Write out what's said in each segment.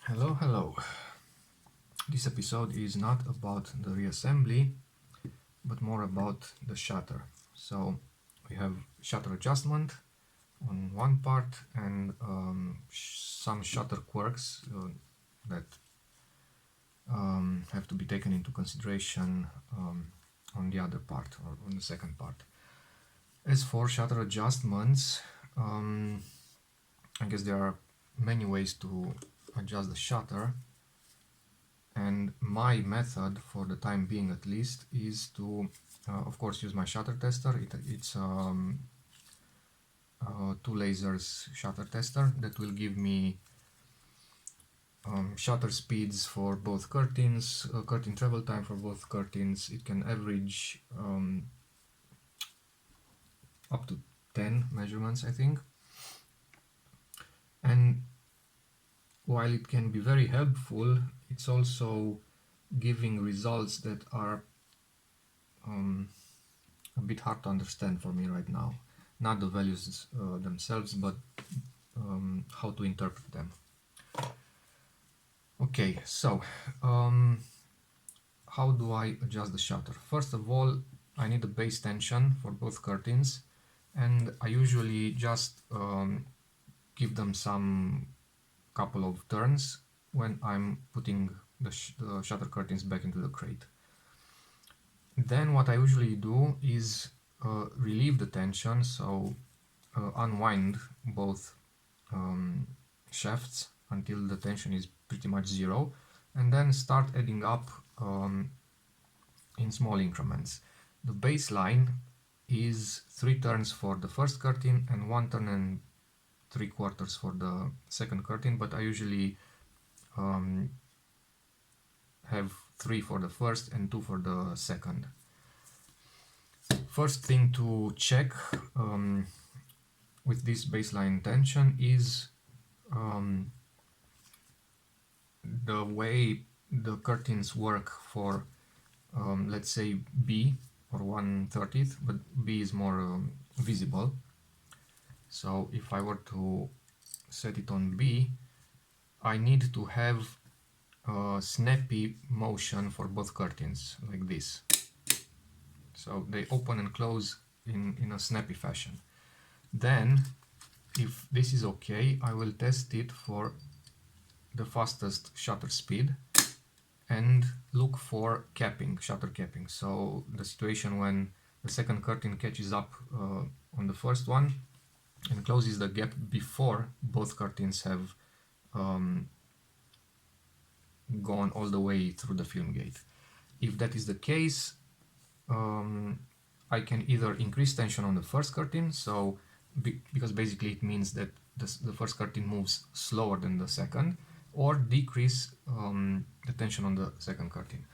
Hello. This episode is not about the reassembly, but more about the shutter. So we have shutter adjustment on one part and some shutter quirks that have to be taken into consideration on the other part or on the second part. As for shutter adjustments, I guess there are many ways to adjust the shutter. And my method, for the time being at least, is to, of course, use my shutter tester. It's two lasers shutter tester that will give me shutter speeds for both curtains, curtain travel time for both curtains. It can average up to 10 measurements, I think. And while it can be very helpful, it's also giving results that are a bit hard to understand for me right now. Not the values themselves, but how to interpret them. Okay, so how do I adjust the shutter? First of all, I need a base tension for both curtains, and I usually just give them some couple of turns when I'm putting the shutter curtains back into the crate. Then what I usually do is relieve the tension, so unwind both shafts until the tension is pretty much zero, and then start adding up in small increments. The baseline is 3 turns for the first curtain and 1 turn and 3/4 for the second curtain, but I usually have 3 for the first and 2 for the second. First thing to check with this baseline tension is the way the curtains work for let's say B or 1/30th, but B is more visible. So if I were to set it on B, I need to have a snappy motion for both curtains, like this. So they open and close in a snappy fashion. Then, if this is okay, I will test it for the fastest shutter speed and look for capping, shutter capping. So the situation when the second curtain catches up on the first one and closes the gap before both curtains have gone all the way through the film gate. If that is the case, I can either increase tension on the first curtain, so because basically it means that the first curtain moves slower than the second, or decrease the tension on the second curtain.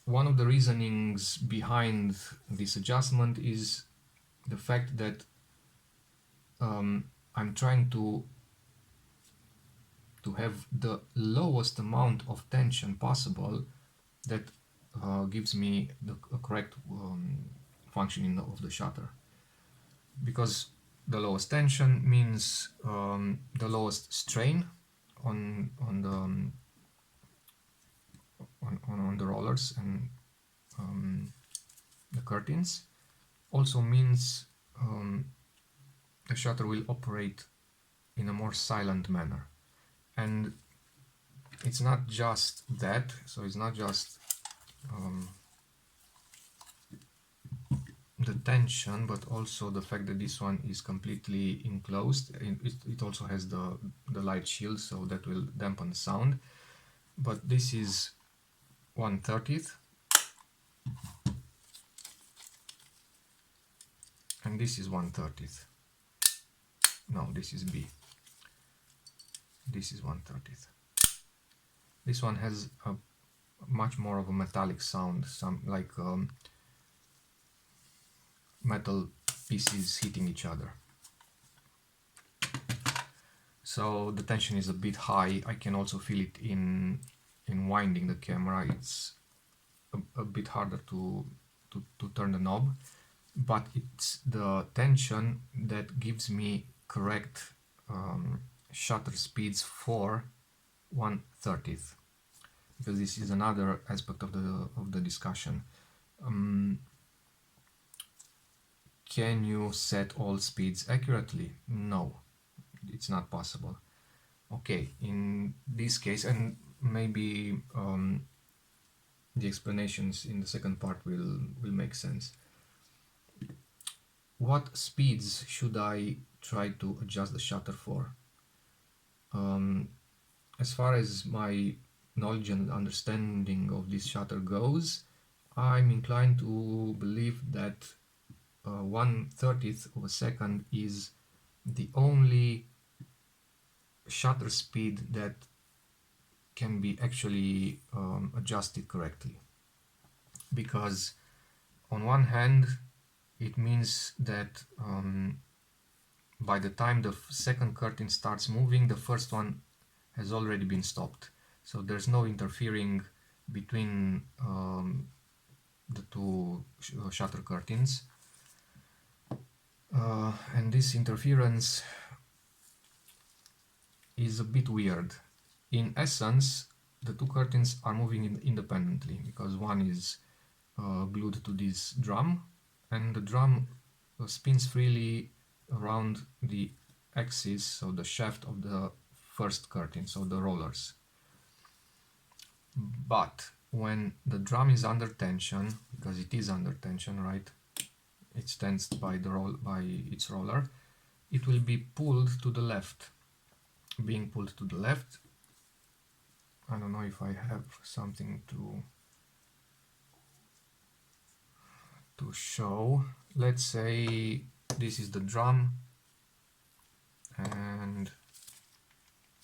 One of the reasonings behind this adjustment is the fact that I'm trying to have the lowest amount of tension possible that gives me the correct functioning of the shutter. Because the lowest tension means the lowest strain on the rollers and the curtains. Also means the shutter will operate in a more silent manner. And it's not just that, so it's not just the tension, but also the fact that this one is completely enclosed. It also has the light shield, so that will dampen the sound. But this is 1/30th, and this is 1/30th. No, this is B. This is 1/30th. This one has a much more of a metallic sound, some like metal pieces hitting each other. So the tension is a bit high. I can also feel it in winding the camera. It's a bit harder to turn the knob, but it's the tension that gives me correct shutter speeds for 1/30th, because this is another aspect of the discussion. Can you set all speeds accurately? No, it's not possible. Okay, in this case, and maybe the explanations in the second part will make sense. What speeds should I try to adjust the shutter for? As far as my knowledge and understanding of this shutter goes, I'm inclined to believe that 1/30th of a second is the only shutter speed that can be actually adjusted correctly. Because on one hand, it means that by the time the second curtain starts moving, the first one has already been stopped. So there's no interfering between the two shutter curtains. And this interference is a bit weird. In essence, the two curtains are moving independently because one is glued to this drum, and the drum spins freely around the axis, so the shaft of the first curtain, so the rollers. But when the drum is under tension, because it is under tension, right? It's tensed by its roller. It will be pulled to the left. Being pulled to the left. I don't know if I have something to show. Let's say this is the drum, and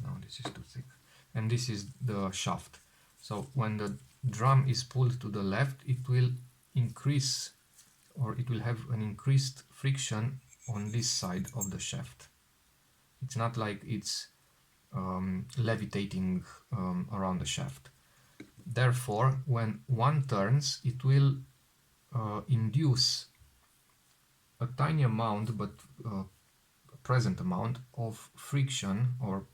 no, this is too thick, and this is the shaft. So when the drum is pulled to the left, it will increase, or it will have an increased friction on this side of the shaft. It's not like it's levitating around the shaft. Therefore, when one turns, it will induce a tiny amount, but present amount of friction, or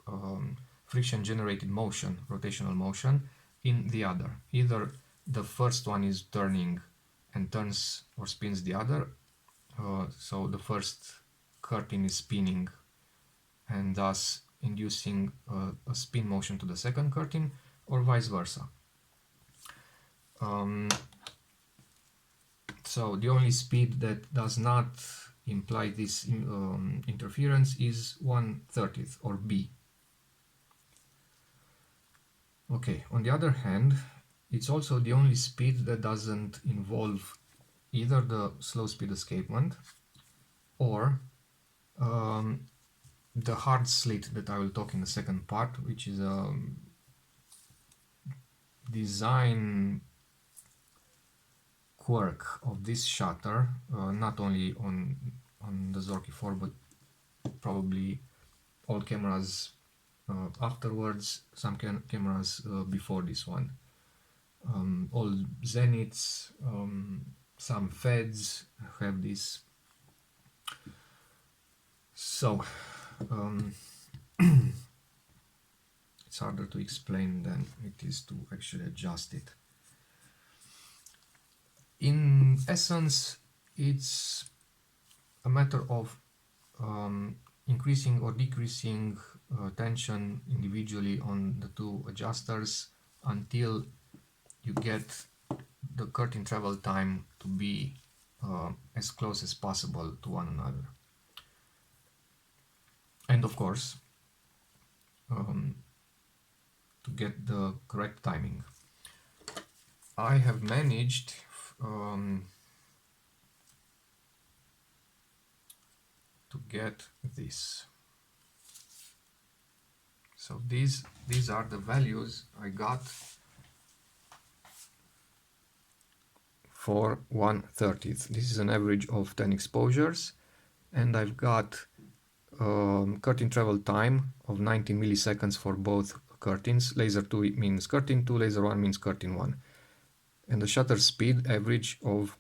friction generated motion, rotational motion, in the other. Either the first one is turning and turns or spins the other, so the first curtain is spinning and thus inducing a spin motion to the second curtain, or vice versa. So the only speed that does not imply this interference is 1/30th, or B. Okay, on the other hand, it's also the only speed that doesn't involve either the slow speed escapement or the hard slit that I will talk in the second part, which is a design quirk of this shutter, not only on the Zorki 4, but probably all cameras afterwards, some cameras before this one. All Zeniths, some Feds have this. So it's harder to explain than it is to actually adjust it. In essence, it's a matter of increasing or decreasing tension individually on the two adjusters until you get the curtain travel time to be as close as possible to one another. And of course, to get the correct timing. I have managed to get this. So these are the values I got for 1/30th. This is an average of 10 exposures, and I've got curtain travel time of 90 milliseconds for both curtains. Laser 2 means curtain 2, laser 1 means curtain 1. And the shutter speed average of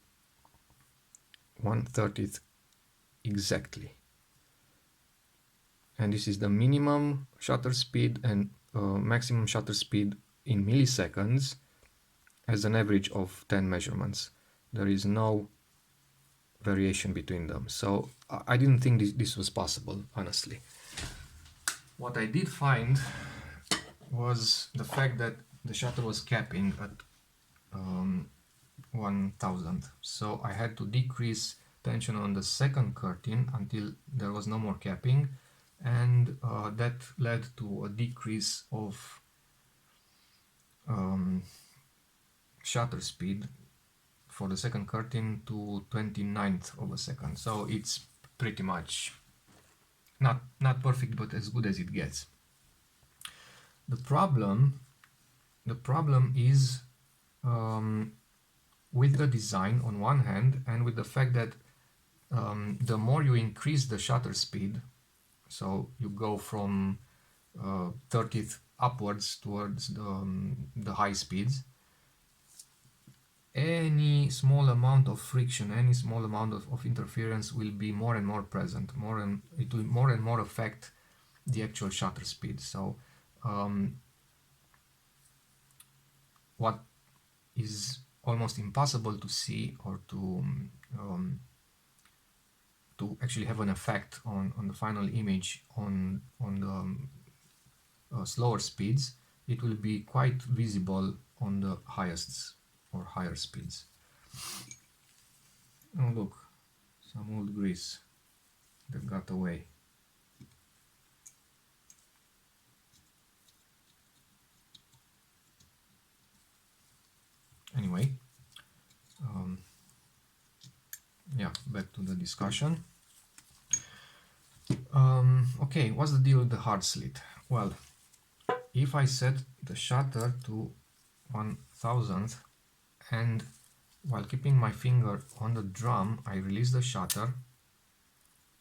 1/30th exactly. And this is the minimum shutter speed and maximum shutter speed in milliseconds as an average of 10 measurements. There is no variation between them. So I didn't think this was possible, honestly. What I did find was the fact that the shutter was capping at 1000. So I had to decrease tension on the second curtain until there was no more capping, and that led to a decrease of shutter speed for the second curtain to 29th of a second. So it's pretty much not perfect, but as good as it gets. The problem is with the design on one hand, and with the fact that the more you increase the shutter speed, so you go from 30th upwards towards the high speeds, any small amount of friction, any small amount of interference will be more and more present, it will more and more affect the actual shutter speed. So what is almost impossible to see or to actually have an effect on the final image on the slower speeds, it will be quite visible on the highest or higher speeds. Oh look, some old grease that got away. Anyway, yeah, back to the discussion. Okay, what's the deal with the hard slit? Well, if I set the shutter to 1000th and while keeping my finger on the drum I release the shutter,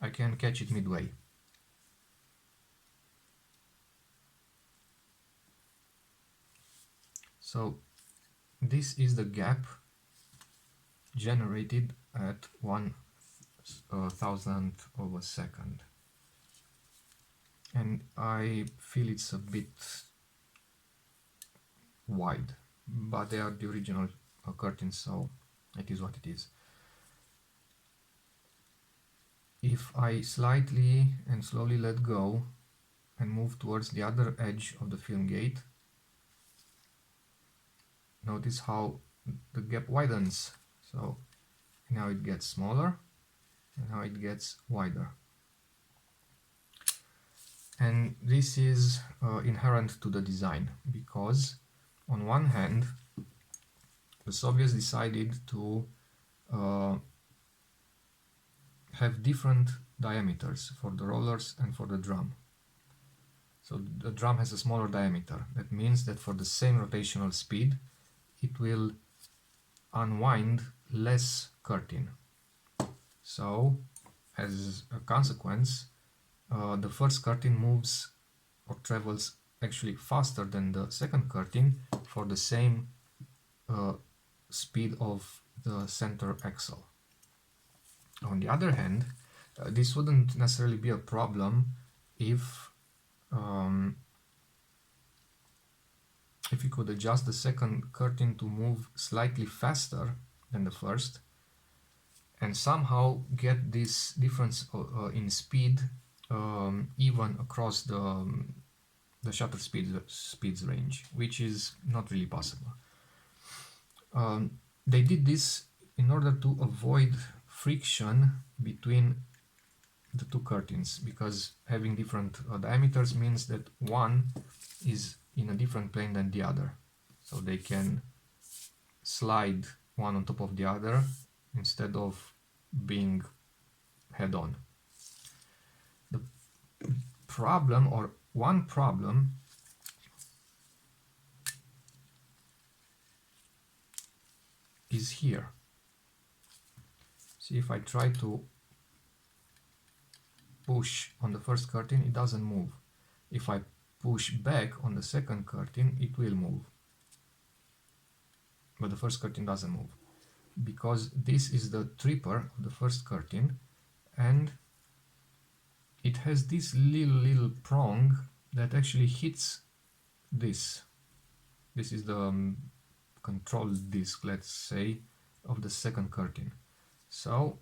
I can catch it midway. So this is the gap generated at 1,000th of a second, and I feel it's a bit wide, but they are the original curtains, so it is what it is. If I slightly and slowly let go and move towards the other edge of the film gate, notice how the gap widens. So now it gets smaller and now it gets wider. And this is inherent to the design, because on one hand the Soviets decided to have different diameters for the rollers and for the drum. So the drum has a smaller diameter. That means that for the same rotational speed it will unwind less curtain. So as a consequence, the first curtain moves or travels actually faster than the second curtain for the same speed of the center axle. On the other hand, this wouldn't necessarily be a problem if you could adjust the second curtain to move slightly faster than the first, and somehow get this difference in speed even across the shutter speeds range, which is not really possible. They did this in order to avoid friction between the two curtains, because having different diameters means that one is in a different plane than the other, so they can slide one on top of the other instead of being head-on. The problem, or one problem, is here. See, if I try to push on the first curtain, it doesn't move. If I push back on the second curtain, it will move, but the first curtain doesn't move, because this is the tripper of the first curtain, and it has this little prong that actually hits this. This is the control disk, let's say, of the second curtain. So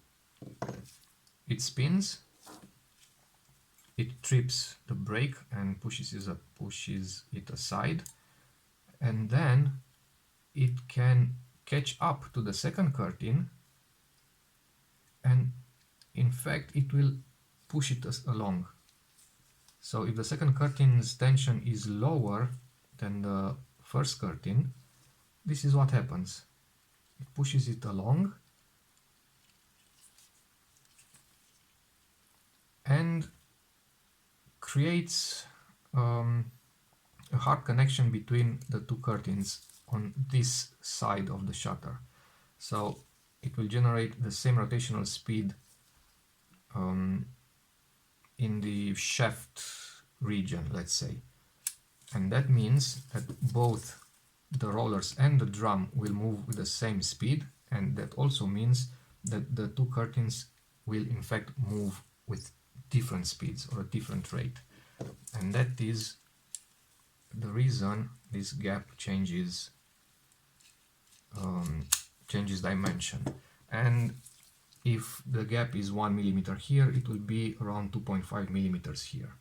it spins, it trips the brake and pushes it aside, and then it can catch up to the second curtain, and in fact it will push it along. So if the second curtain's tension is lower than the first curtain, this is what happens. It pushes it along and creates a hard connection between the two curtains on this side of the shutter. So it will generate the same rotational speed in the shaft region, let's say. And that means that both the rollers and the drum will move with the same speed, and that also means that the two curtains will in fact move with different speeds or a different rate. And that is the reason this gap changes dimension. And if the gap is 1 millimeter here, it will be around 2.5 millimeters here.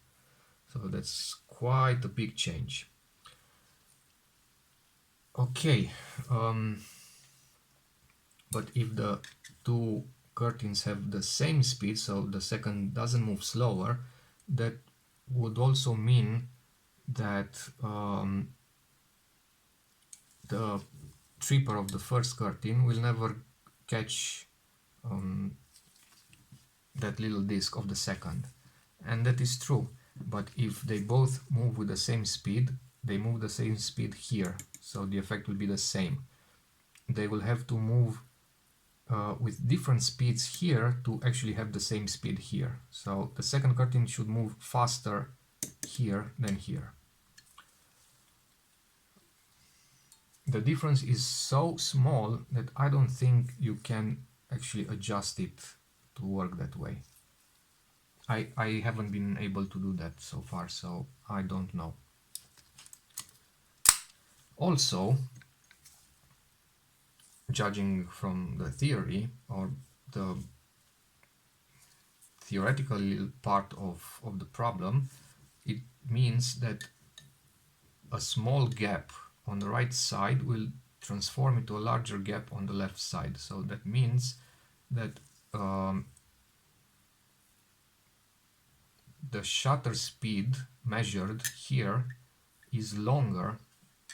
So that's quite a big change. Okay, but if the two curtains have the same speed, so the second doesn't move slower, that would also mean that the tripper of the first curtain will never catch that little disc of the second. And that is true, but if they both move with the same speed, they move the same speed here, so the effect will be the same. They will have to move with different speeds here to actually have the same speed here. So the second curtain should move faster here than here. The difference is so small that I don't think you can actually adjust it to work that way. I haven't been able to do that so far, so I don't know. Also, judging from the theory or the theoretical part of the problem, it means that a small gap on the right side will transform into a larger gap on the left side. So that means that the shutter speed measured here is longer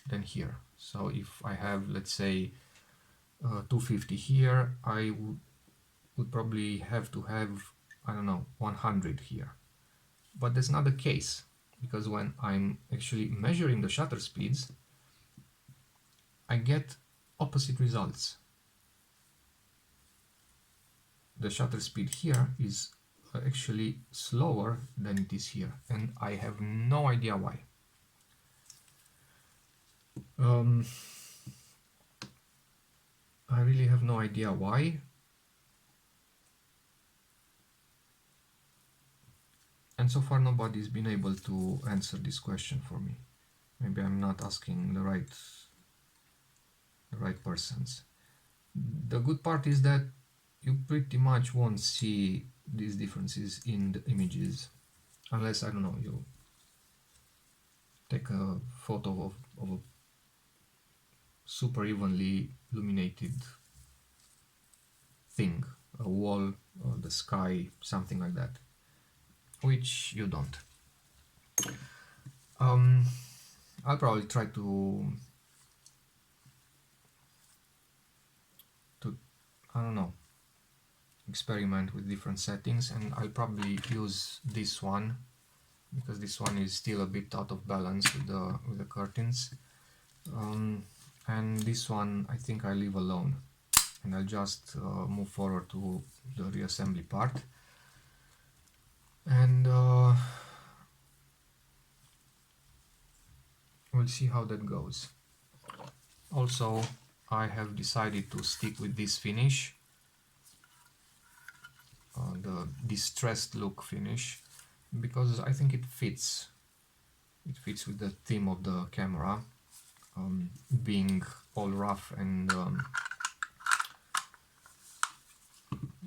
than here. So if I have, let's say, 250 here, I would probably have to have, I don't know, 100 here. But that's not the case, because when I'm actually measuring the shutter speeds, I get opposite results. The shutter speed here is actually slower than it is here, and I have no idea why. I really have no idea why. And so far nobody's been able to answer this question for me. Maybe I'm not asking the right persons. The good part is that you pretty much won't see these differences in the images, unless, I don't know, you take a photo of a super evenly illuminated thing, a wall or the sky, something like that, which you don't. I'll probably try to I don't know, experiment with different settings, and I'll probably use this one because this one is still a bit out of balance with the curtains, and this one I think I leave alone, and I'll just move forward to the reassembly part, and we'll see how that goes. Also, I have decided to stick with this finish, the distressed look finish, because I think it fits it fits with the theme of the camera, being all rough and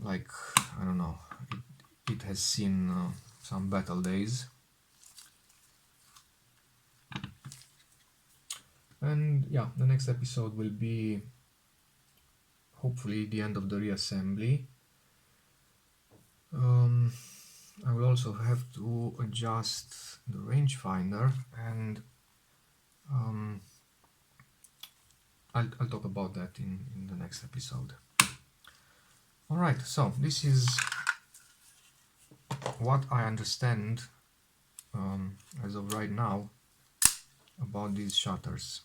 like, I don't know, it has seen some battle days. And yeah, the next episode will be hopefully the end of the reassembly. I will also have to adjust the rangefinder, and I'll talk about that in the next episode. Alright, so this is what I understand as of right now about these shutters.